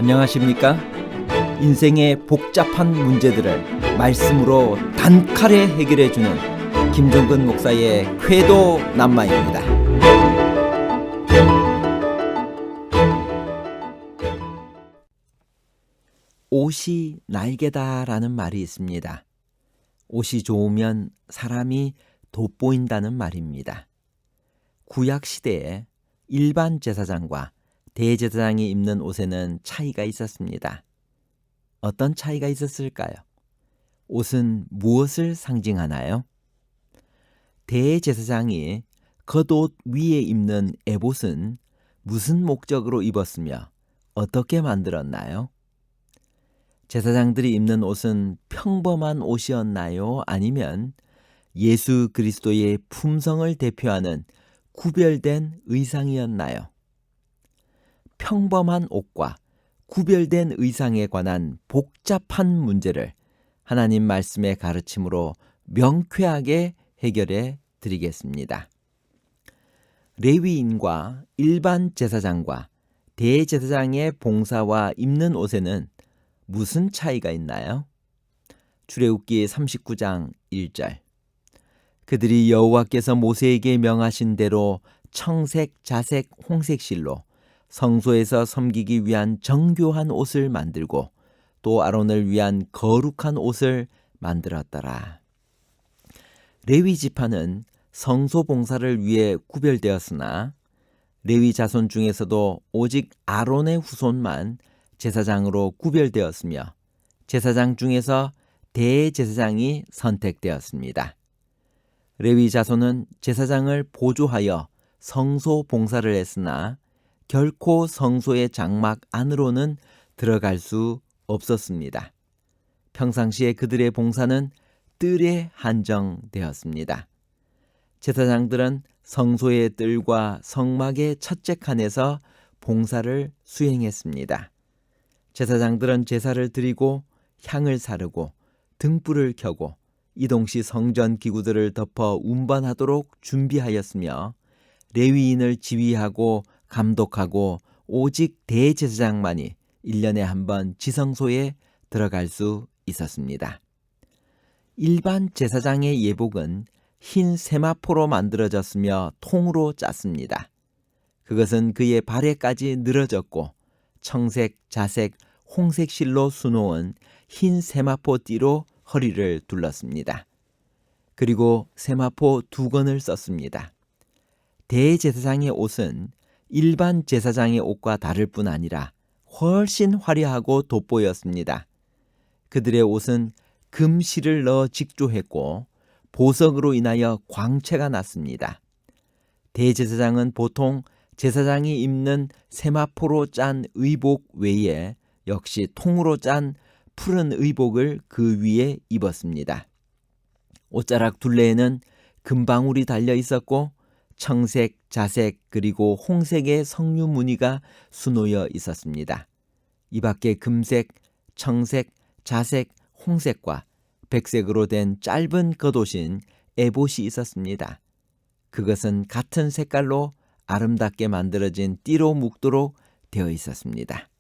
안녕하십니까? 인생의 복잡한 문제들을 말씀으로 단칼에 해결해주는 김종근 목사의 쾌도 남마입니다. 옷이 날개다라는 말이 있습니다. 옷이 좋으면 사람이 돋보인다는 말입니다. 구약 시대에 일반 제사장과 대제사장이 입는 옷에는 차이가 있었습니다. 어떤 차이가 있었을까요? 옷은 무엇을 상징하나요? 대제사장이 겉옷 위에 입는 에봇은 무슨 목적으로 입었으며 어떻게 만들었나요? 제사장들이 입는 옷은 평범한 옷이었나요? 아니면 예수 그리스도의 품성을 대표하는 구별된 의상이었나요? 평범한 옷과 구별된 의상에 관한 복잡한 문제를 하나님 말씀의 가르침으로 명쾌하게 해결해 드리겠습니다. 레위인과 일반 제사장과 대제사장의 봉사와 입는 옷에는 무슨 차이가 있나요? 출애굽기 39장 1절. 그들이 여호와께서 모세에게 명하신 대로 청색, 자색, 홍색 실로 성소에서 섬기기 위한 정교한 옷을 만들고 또 아론을 위한 거룩한 옷을 만들었더라. 레위 지파는 성소 봉사를 위해 구별되었으나 레위 자손 중에서도 오직 아론의 후손만 제사장으로 구별되었으며 제사장 중에서 대제사장이 선택되었습니다. 레위 자손은 제사장을 보조하여 성소 봉사를 했으나 결코 성소의 장막 안으로는 들어갈 수 없었습니다. 평상시에 그들의 봉사는 뜰에 한정되었습니다. 제사장들은 성소의 뜰과 성막의 첫째 칸에서 봉사를 수행했습니다. 제사장들은 제사를 드리고 향을 사르고 등불을 켜고 이동시 성전 기구들을 덮어 운반하도록 준비하였으며 레위인을 지휘하고 감독하고 오직 대제사장만이 1년에 한 번 지성소에 들어갈 수 있었습니다. 일반 제사장의 예복은 흰 세마포로 만들어졌으며 통으로 짰습니다. 그것은 그의 발에까지 늘어졌고 청색, 자색, 홍색 실로 수놓은 흰 세마포 띠로 허리를 둘렀습니다. 그리고 세마포 2건을 썼습니다. 대제사장의 옷은 일반 제사장의 옷과 다를 뿐 아니라 훨씬 화려하고 돋보였습니다. 그들의 옷은 금실을 넣어 직조했고 보석으로 인하여 광채가 났습니다. 대제사장은 보통 제사장이 입는 세마포로 짠 의복 외에 역시 통으로 짠 푸른 의복을 그 위에 입었습니다. 옷자락 둘레에는 금방울이 달려 있었고 청색, 자색 그리고 홍색의 석류 무늬가 수놓여 있었습니다. 이 밖에 금색, 청색, 자색, 홍색과 백색으로 된 짧은 겉옷인 에봇이 있었습니다. 그것은 같은 색깔로 아름답게 만들어진 띠로 묶도록 되어 있었습니다.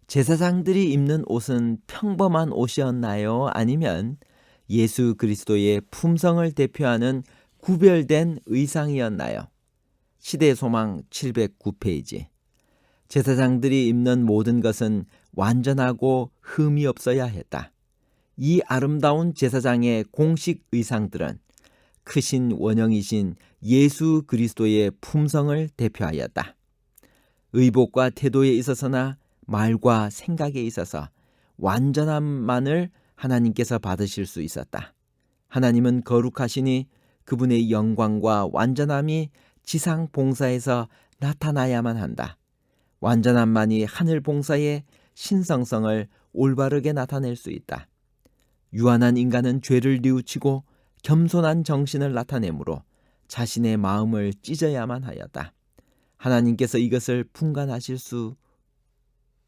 제사장들이 입는 옷은 평범한 옷이었나요? 아니면 예수 그리스도의 품성을 대표하는 구별된 의상이었나요? 시대소망 709페이지. 제사장들이 입는 모든 것은 완전하고 흠이 없어야 했다. 이 아름다운 제사장의 공식 의상들은 크신 원형이신 예수 그리스도의 품성을 대표하였다. 의복과 태도에 있어서나 말과 생각에 있어서 완전함만을 하나님께서 받으실 수 있었다. 하나님은 거룩하시니 그분의 영광과 완전함이 지상 봉사에서 나타나야만 한다. 완전함만이 하늘 봉사의 신성성을 올바르게 나타낼 수 있다. 유한한 인간은 죄를 뉘우치고 겸손한 정신을 나타내므로 자신의 마음을 찢어야만 하였다. 하나님께서 이것을 분간하실 수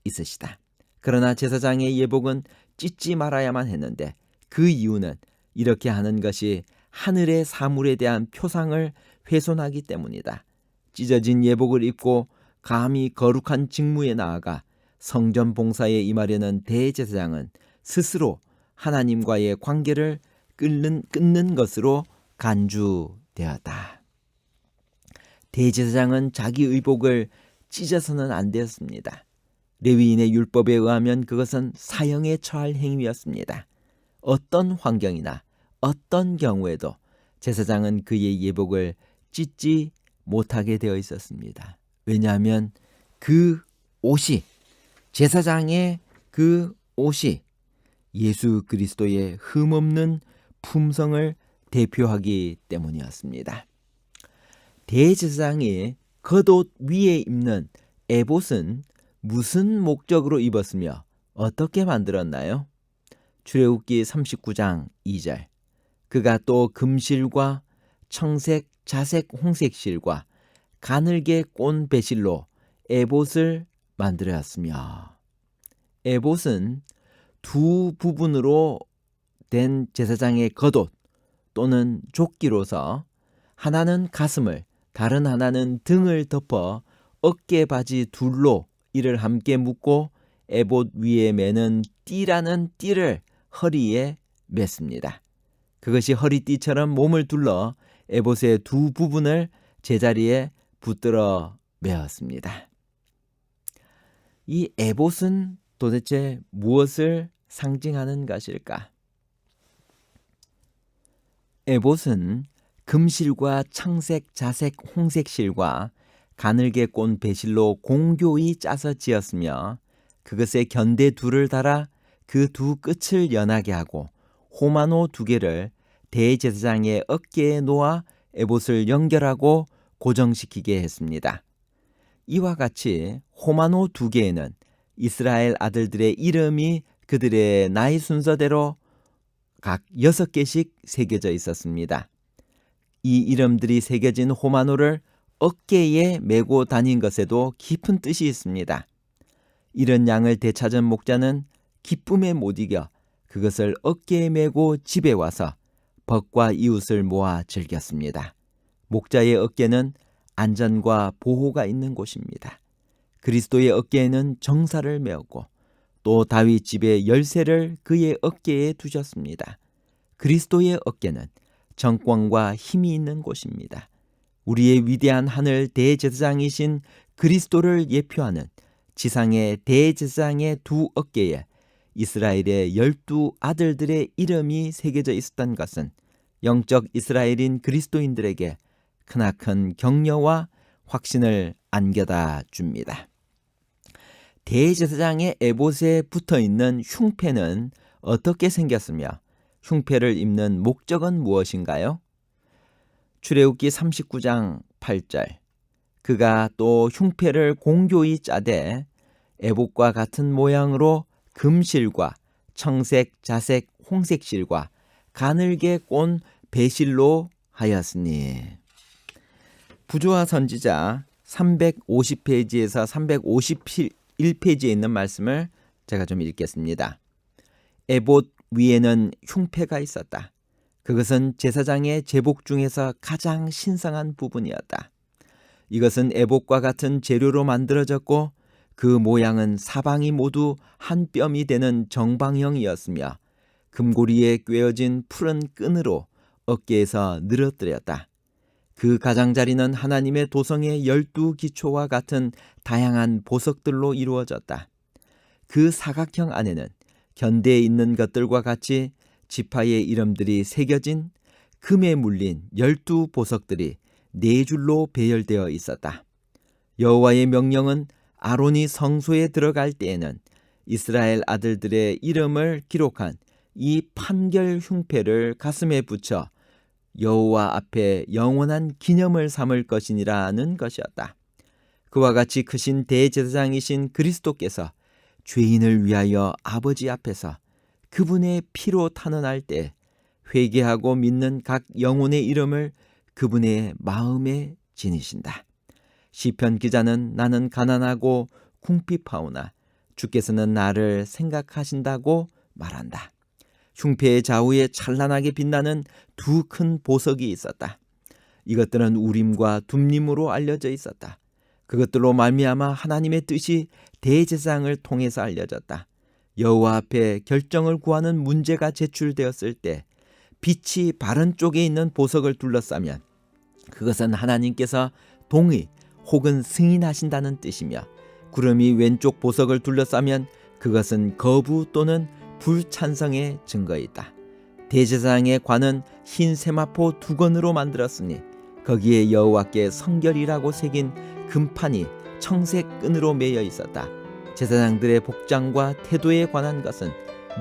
있으시다. 그러나 제사장의 예복은 찢지 말아야만 했는데 그 이유는 이렇게 하는 것이 하늘의 사물에 대한 표상을 훼손하기 때문이다. 찢어진 예복을 입고 감히 거룩한 직무에 나아가 성전 봉사에 임하려는 대제사장은 스스로 하나님과의 관계를 끊는 것으로 간주되었다. 대제사장은 자기 의복을 찢어서는 안 되었습니다. 레위인의 율법에 의하면 그것은 사형에 처할 행위였습니다. 어떤 환경이나 어떤 경우에도 제사장은 그의 예복을 찢지 못하게 되어 있었습니다. 왜냐하면 그 옷이, 제사장의 그 옷이 예수 그리스도의 흠없는 품성을 대표하기 때문이었습니다. 대제사장이 겉옷 위에 입는 에봇은 무슨 목적으로 입었으며 어떻게 만들었나요? 출애굽기 39장 2절. 그가 또 금실과 청색, 자색, 홍색 실과 가늘게 꼰 배실로 에봇을 만들었으며, 에봇은 두 부분으로 된 제사장의 겉옷 또는 조끼로서 하나는 가슴을, 다른 하나는 등을 덮어 어깨 바지 둘로 이를 함께 묶고 에봇 위에 매는 띠라는 띠를 허리에 맸습니다. 그것이 허리띠처럼 몸을 둘러 에봇의 두 부분을 제자리에 붙들어 매었습니다. 이 에봇은 도대체 무엇을 상징하는 것일까? 에봇은 금실과 청색, 자색, 홍색 실과 가늘게 꼰 배실로 공교히 짜서 지었으며 그것에 견대 둘을 달아 그 두 끝을 연하게 하고 호마노 두 개를 대제사장의 어깨에 놓아 에봇을 연결하고 고정시키게 했습니다. 이와 같이 호마노 두 개에는 이스라엘 아들들의 이름이 그들의 나이 순서대로 각 6개씩 새겨져 있었습니다. 이 이름들이 새겨진 호마노를 어깨에 메고 다닌 것에도 깊은 뜻이 있습니다. 이런 양을 되찾은 목자는 기쁨에 못 이겨 그것을 어깨에 메고 집에 와서 벗과 이웃을 모아 즐겼습니다. 목자의 어깨는 안전과 보호가 있는 곳입니다. 그리스도의 어깨에는 정사를 메었고 또 다윗 집의 열쇠를 그의 어깨에 두셨습니다. 그리스도의 어깨는 정권과 힘이 있는 곳입니다. 우리의 위대한 하늘 대제사장이신 그리스도를 예표하는 지상의 대제사장의 두 어깨에 이스라엘의 12 아들들의 이름이 새겨져 있었던 것은 영적 이스라엘인 그리스도인들에게 크나큰 격려와 확신을 안겨다 줍니다. 대제사장의 에봇에 붙어있는 흉패는 어떻게 생겼으며 흉패를 입는 목적은 무엇인가요? 출애굽기 39장 8절. 그가 또 흉패를 공교히 짜되 에봇과 같은 모양으로 금실과 청색, 자색, 홍색 실과 가늘게 꼰 배실로 하였으니. 부조화 선지자 350페이지에서 351페이지에 있는 말씀을 제가 좀 읽겠습니다. 에봇 위에는 흉패가 있었다. 그것은 제사장의 제복 중에서 가장 신성한 부분이었다. 이것은 에봇과 같은 재료로 만들어졌고 그 모양은 사방이 모두 한 뼘이 되는 정방형이었으며 금고리에 꿰어진 푸른 끈으로 어깨에서 늘어뜨렸다. 그 가장자리는 하나님의 도성의 12기초와 같은 다양한 보석들로 이루어졌다. 그 사각형 안에는 견대에 있는 것들과 같이 지파의 이름들이 새겨진 금에 물린 12보석들이 4줄로 배열되어 있었다. 여호와의 명령은 아론이 성소에 들어갈 때에는 이스라엘 아들들의 이름을 기록한 이 판결 흉패를 가슴에 붙여 여호와 앞에 영원한 기념을 삼을 것이니라는 것이었다. 그와 같이 크신 대제사장이신 그리스도께서 죄인을 위하여 아버지 앞에서 그분의 피로 탄원할 때 회개하고 믿는 각 영혼의 이름을 그분의 마음에 지니신다. 시편 기자는 나는 가난하고 궁핍하오나 주께서는 나를 생각하신다고 말한다. 흉패의 좌우에 찬란하게 빛나는 두 큰 보석이 있었다. 이것들은 우림과 둠림으로 알려져 있었다. 그것들로 말미암아 하나님의 뜻이 대제사장을 통해서 알려졌다. 여호와 앞에 결정을 구하는 문제가 제출되었을 때 빛이 바른 쪽에 있는 보석을 둘러싸면 그것은 하나님께서 동의 혹은 승인하신다는 뜻이며, 구름이 왼쪽 보석을 둘러싸면 그것은 거부 또는 불찬성의 증거이다. 대제사장의 관은 흰 세마포 2건으로 만들었으니 거기에 여호와께 성결이라고 새긴 금판이 청색 끈으로 매여 있었다. 제사장들의 복장과 태도에 관한 것은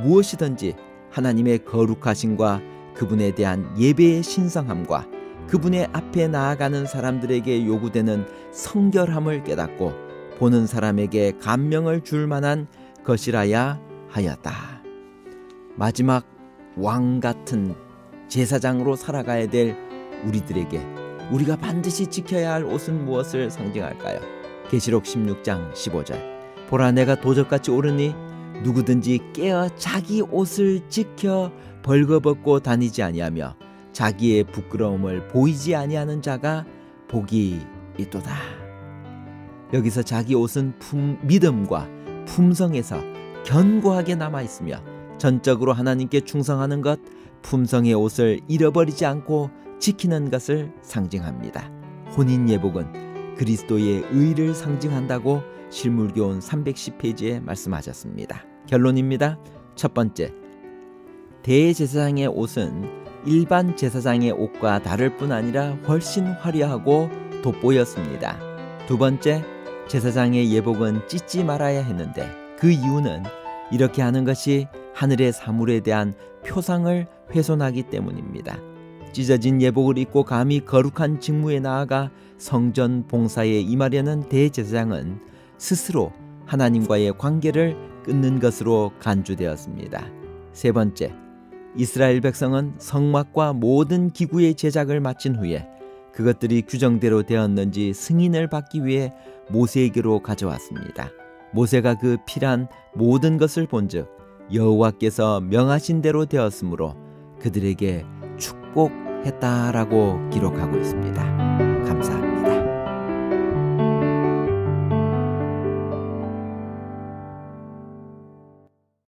무엇이든지 하나님의 거룩하심과 그분에 대한 예배의 신성함과 그분의 앞에 나아가는 사람들에게 요구되는 성결함을 깨닫고 보는 사람에게 감명을 줄 만한 것이라야 하였다. 마지막 왕 같은 제사장으로 살아가야 될 우리들에게 우리가 반드시 지켜야 할 옷은 무엇을 상징할까요? 계시록 16장 15절. 보라, 내가 도적같이 오르니 누구든지 깨어 자기 옷을 지켜 벌거벗고 다니지 아니하며 자기의 부끄러움을 보이지 아니하는 자가 복이 있도다. 여기서 자기 옷은 믿음과 품성에서 견고하게 남아있으며 전적으로 하나님께 충성하는 것, 품성의 옷을 잃어버리지 않고 지키는 것을 상징합니다. 혼인 예복은 그리스도의 의를 상징한다고 실물교훈 310페이지에 말씀하셨습니다. 결론입니다. 첫 번째, 대제사장의 옷은 일반 제사장의 옷과 다를 뿐 아니라 훨씬 화려하고 돋보였습니다. 두 번째, 제사장의 예복은 찢지 말아야 했는데 그 이유는 이렇게 하는 것이 하늘의 사물에 대한 표상을 훼손하기 때문입니다. 찢어진 예복을 입고 감히 거룩한 직무에 나아가 성전 봉사에 임하려는 대제사장은 스스로 하나님과의 관계를 끊는 것으로 간주되었습니다. 세 번째, 이스라엘 백성은 성막과 모든 기구의 제작을 마친 후에 그것들이 규정대로 되었는지 승인을 받기 위해 모세에게로 가져왔습니다. 모세가 그 필요한 모든 것을 본즉 여호와께서 명하신 대로 되었으므로 그들에게 축복했다라고 기록하고 있습니다.